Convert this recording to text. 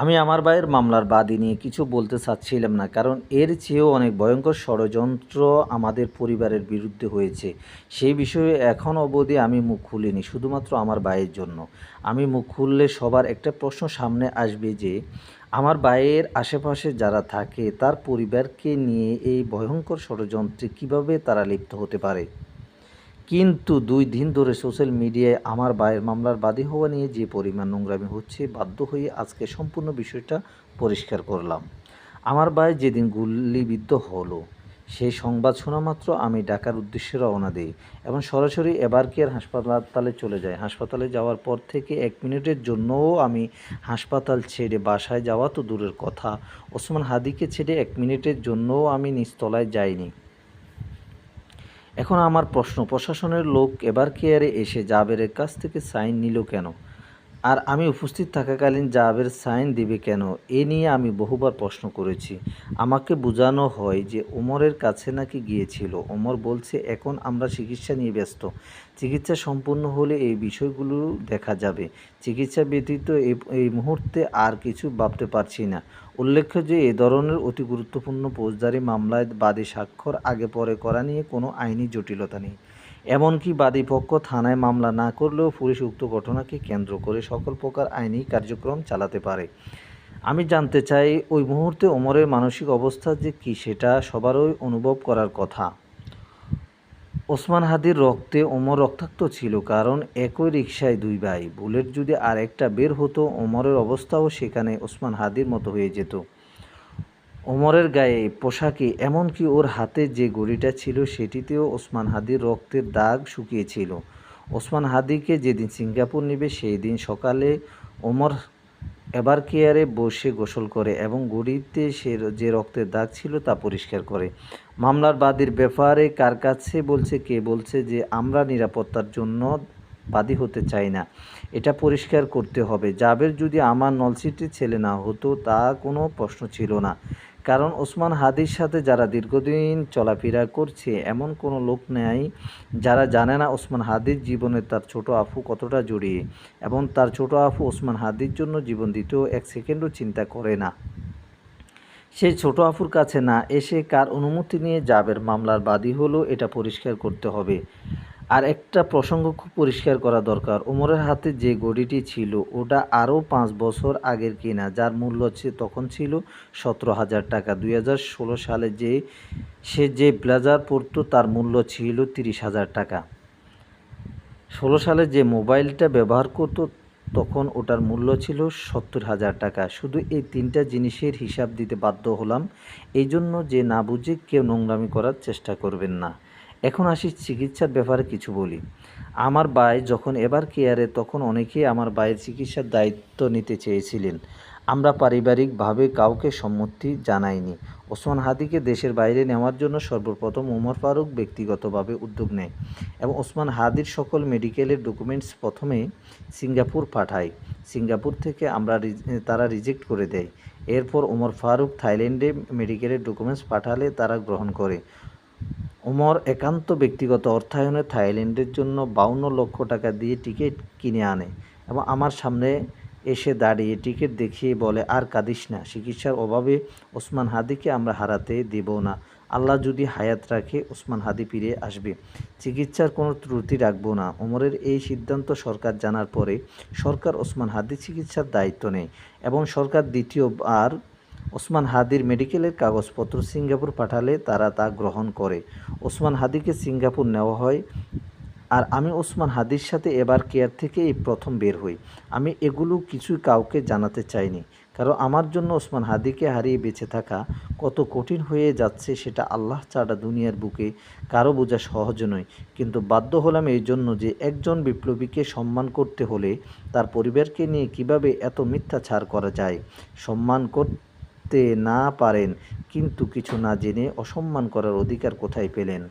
আমি আমার ভাইয়ের মামলার বাদী নিয়ে কিছু বলতে চাচ্ছিলাম না, কারণ এর চেয়েও অনেক ভয়ঙ্কর ষড়যন্ত্র আমাদের পরিবারের বিরুদ্ধে হয়েছে। সেই বিষয়ে এখন অবধি আমি মুখ খুলিনি, শুধুমাত্র আমার ভাইয়ের জন্য। আমি মুখ খুললে সবার একটা প্রশ্ন সামনে আসবে যে আমার ভাইয়ের আশেপাশে যারা থাকে তার পরিবারকে নিয়ে এই ভয়ঙ্কর ষড়যন্ত্রে কিভাবে তারা লিপ্ত হতে পারে। কিন্তু ২ দিন ধরে সোশ্যাল মিডিয়ায় আমার ভাইয়ের মামলার বাদী হওয়া নিয়ে যে পরিমাণ নোংরামি হচ্ছে, বাধ্য হয়ে আজকে সম্পূর্ণ বিষয়টা পরিষ্কার করলাম। আমার ভাই যেদিন গুলিবিদ্ধ হলো, সেই সংবাদ শোনা মাত্র আমি ঢাকার উদ্দেশ্যে রওনা দেই এবং সরাসরি এবারকেয়ার হাসপাতালে চলে যাই। হাসপাতালে যাওয়ার পর থেকে ১ মিনিটের জন্যও আমি হাসপাতাল ছেড়ে বাসায় যাওয়া তো দূরের কথা, ওসমান হাদিকে ছেড়ে ১ মিনিটের জন্যও আমি নিচতলায় যাইনি। এখন আমার প্রশ্ন, প্রশাসনের লোক এবারকেয়ারে এসে জাবেরের কাছ থেকে সাইন নিল কেন? আর আমি উপস্থিত থাকাকালীন জাবের সাইন দিবে কেন? এ নিয়ে আমি বহুবার প্রশ্ন করেছি। আমাকে বোঝানো হয় যে ওমরের কাছে নাকি গিয়েছিল। ওমর বলছে এখন আমরা চিকিৎসা নিয়ে ব্যস্ত। চিকিৎসা সম্পূর্ণ হলে এই বিষয়গুলো দেখা যাবে। চিকিৎসা ব্যতীত এই মুহূর্তে আর কিছু ভাবতে পারছি না। উল্লেখ্য যে এ ধরনের অতি গুরুত্বপূর্ণ ফৌজদারি মামলায় বাদী স্বাক্ষর আগে পরে করা নিয়ে কোনো আইনি জটিলতা নেই। এমনকি বাদীপক্ষ থানায় মামলা না করলেও পুলিশ উক্ত ঘটনাকে কেন্দ্র করে সকল প্রকার আইনি কার্যক্রম চালাতে পারে। আমি জানতে চাই ওই মুহূর্তে ওমরের মানসিক অবস্থা যে কী সেটা সবারই অনুভব করার কথা। ওসমান হাদির রক্তে ওমর রক্তাক্ত ছিল, কারণ একই রিকশায় ২ ভাই। বুলেট যদি আর একটা বের হতো, ওমরের অবস্থাও সেখানে ওসমান হাদির মতো হয়ে যেত। ওমরের গায়ে, পোশাকে, এমনকি ওর হাতে যে ঘড়িটা ছিল সেটিতেও ওসমান হাদির রক্তের দাগ শুকিয়েছিল। ওসমান হাদিকে যেদিন সিঙ্গাপুর নেবে সেই দিন সকালে ওমর এবারকেয়ারে বসে গোসল করে এবং ঘড়িতে যে রক্তের দাগ ছিল তা পরিষ্কার করে। মামলার বাদীর ব্যাপারে কার কাছে বলছে, কে বলছে যে আমরা নিরাপত্তার জন্য বাদী হতে চাই না, এটা পরিষ্কার করতে হবে। জাবের যদি আমার নলছিটির ছেলে না হতো তা কোনো প্রশ্ন ছিল না, কারণ ওসমান হাদির সাথে যারা দীর্ঘদিন চলাফেরা করছে এমন কোনো লোক নেই যারা জানে না ওসমান হাদির জীবনে তার ছোট আফু কতটা জড়িয়ে, এবং তার ছোট আফু ওসমান হাদির জন্য জীবন দিতেও ১ সেকেন্ডও চিন্তা করে না। সেই ছোট আফুর কাছে না এসে কার অনুমতি নিয়ে জাবের মামলার বাদী হলো, এটা পরিষ্কার করতে হবে। আর একটা প্রসঙ্গ খুব পরিষ্কার করা দরকার, ওমরের হাতে যে ঘড়িটি ছিল ওটা আরও ৫ বছর আগের কেনা, যার মূল্য তখন ছিল ১৭,০০০ টাকা। ২০১৬ সালে সে যে ব্লেজার পরতো তার মূল্য ছিল ৩০,০০০ টাকা। ১৬ সালে যে মোবাইলটা ব্যবহার করতো তখন ওটার মূল্য ছিল ৭০,০০০ টাকা। শুধু এই ৩টা জিনিসের হিসাব দিতে বাধ্য হলাম। এই জন্য যে না বুঝে কেউ নোংরামি করার চেষ্টা করবেন না। এখন আসি চিকিৎসার ব্যাপারে কিছু বলি। আমার ভাই যখন এবারকেয়ারে, তখন অনেকেই আমার ভাইয়ের চিকিৎসার দায়িত্ব নিতে চেয়েছিলেন। আমরা পারিবারিকভাবে কাউকে সম্মতি জানাইনি। ওসমান হাদিকে দেশের বাইরে নেওয়ার জন্য সর্বপ্রথম ওমর ফারুক ব্যক্তিগতভাবে উদ্যোগ নেয় এবং ওসমান হাদির সকল মেডিকেলের ডকুমেন্টস প্রথমে সিঙ্গাপুর পাঠায়। সিঙ্গাপুর থেকে তারা রিজেক্ট করে দেয়। এরপর ওমর ফারুক থাইল্যান্ডে মেডিকেলের ডকুমেন্টস পাঠালে তারা গ্রহণ করে। ওমর একান্ত ব্যক্তিগত অর্থায়নে থাইল্যান্ডের জন্য ৫২ লক্ষ টাকা দিয়ে টিকিট কিনে আনে এবং আমার সামনে এসে দাঁড়িয়ে টিকিট দেখিয়ে বলে, আর কাঁদিস না, চিকিৎসার অভাবে ওসমান হাদিকে আমরা হারাতে দেব না। আল্লাহ যদি হায়াত রাখে ওসমান হাদি ফিরে আসবে, চিকিৎসার কোনো ত্রুটি রাখবো না। ওমরের এই সিদ্ধান্ত সরকার জানার পরে সরকার ওসমান হাদি চিকিৎসার দায়িত্ব নেয় এবং সরকার দ্বিতীয়বার ওসমান হাদির মেডিকেলের কাগজপত্র সিঙ্গাপুর পাঠালে তারা তা গ্রহণ করে। ওসমান হাদিকে সিঙ্গাপুর নেওয়া হয় আর আমি ওসমান হাদির সাথে এবারকেয়ার থেকে এই প্রথম বের হই। আমি এগুলো কিছুই কাউকে জানাতে চাইনি, কারণ আমার জন্য ওসমান হাদিকে হারিয়ে বেঁচে থাকা কত কঠিন হয়ে যাচ্ছে সেটা আল্লাহ ছাড়া দুনিয়ার বুকে কারো বোঝা সহজ নয়। কিন্তু বাধ্য হলাম এই জন্য যে একজন বিপ্লবীকে সম্মান করতে হলে তার পরিবারকে নিয়ে কিভাবে এত মিথ্যাচার করা যায়। সম্মান করতে না পারেন কিন্তু কিছু না জেনে অসম্মান করার অধিকার কোথায় পেলেন?